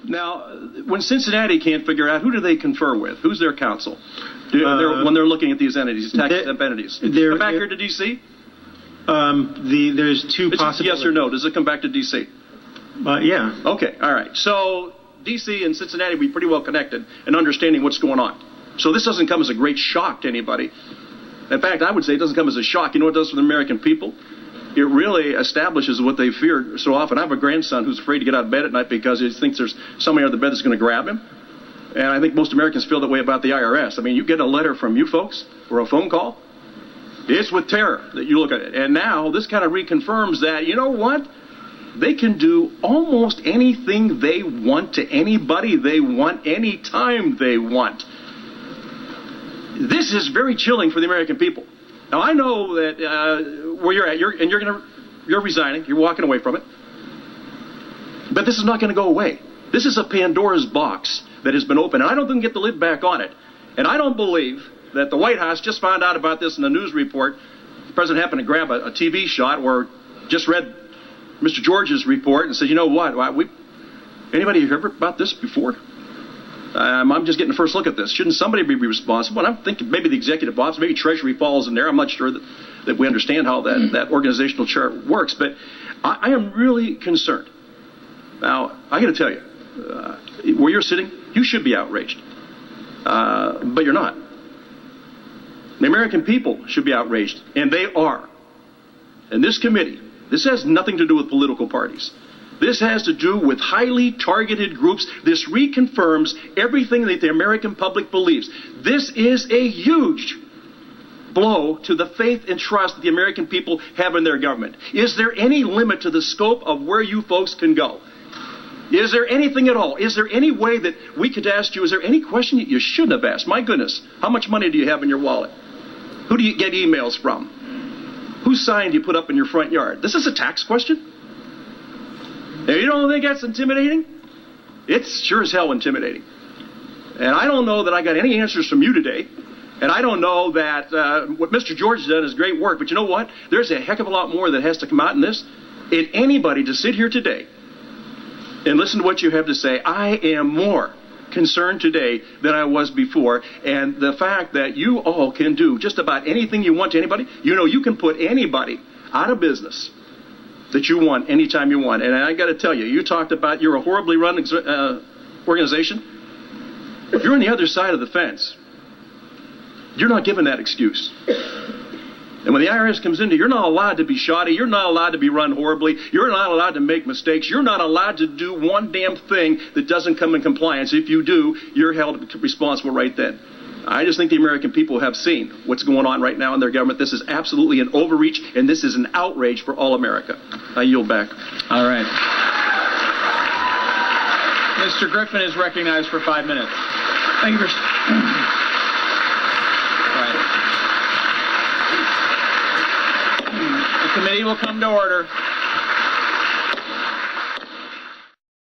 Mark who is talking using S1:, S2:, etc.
S1: Now, when Cincinnati can't figure out, who do they confer with? Who's their counsel? When they're looking at these entities, tax-exempt entities? Come back here to D.C.?
S2: There's two possibilities.
S1: Yes or no? Does it come back to D.C.?
S2: Yeah.
S1: Okay, all right. So D.C. and Cincinnati will be pretty well connected in understanding what's going on. So this doesn't come as a great shock to anybody. In fact, I would say it doesn't come as a shock. You know what it does for the American people? It really establishes what they feared so often. I have a grandson who's afraid to get out of bed at night because he thinks there's somebody under the bed that's going to grab him. And I think most Americans feel that way about the IRS. I mean, you get a letter from you folks or a phone call, it's with terror that you look at it. And now this kind of reconfirms that, you know what? They can do almost anything they want to anybody they want, anytime they want. This is very chilling for the American people. Now, I know that where you're at, you're resigning, you're walking away from it. But this is not going to go away. This is a Pandora's box that has been opened, and I don't think we can get the lid back on it. And I don't believe that the White House just found out about this in a news report. The president happened to grab a TV shot or just read Mr. George's report and said, you know what, anybody heard about this before? I'm just getting a first look at this. Shouldn't somebody be responsible? And I'm thinking maybe the executive office, maybe Treasury falls in there. I'm not sure that we understand how that organizational chart works. But I am really concerned. Now, I got to tell you, where you're sitting, you should be outraged. But you're not. The American people should be outraged, and they are. And this committee, this has nothing to do with political parties. This has to do with highly targeted groups. This reconfirms everything that the American public believes. This is a huge blow to the faith and trust that the American people have in their government. Is there any limit to the scope of where you folks can go? Is there anything at all? Is there any way that we could ask you, is there any question that you shouldn't have asked? My goodness, how much money do you have in your wallet? Who do you get emails from? Whose sign do you put up in your front yard? This is a tax question? Now, you don't think that's intimidating? It's sure as hell intimidating. And I don't know that I got any answers from you today. And I don't know that what Mr. George has done is great work. But you know what? There's a heck of a lot more that has to come out in this. And anybody to sit here today and listen to what you have to say, I am more concerned today than I was before. And the fact that you all can do just about anything you want to anybody, you know, you can put anybody out of business that you want anytime you want. And I got to tell you, you talked about you're a horribly run organization. If you're on the other side of the fence, you're not given that excuse. And when the IRS comes in, you're not allowed to be shoddy. You're not allowed to be run horribly. You're not allowed to make mistakes. You're not allowed to do one damn thing that doesn't come in compliance. If you do, you're held responsible right then. I just think the American people have seen what's going on right now in their government. This is absolutely an overreach, and this is an outrage for all America. I yield back.
S3: All right. Mr. Griffin is recognized for 5 minutes.
S4: Thank you, Mr.
S3: The committee will come to order.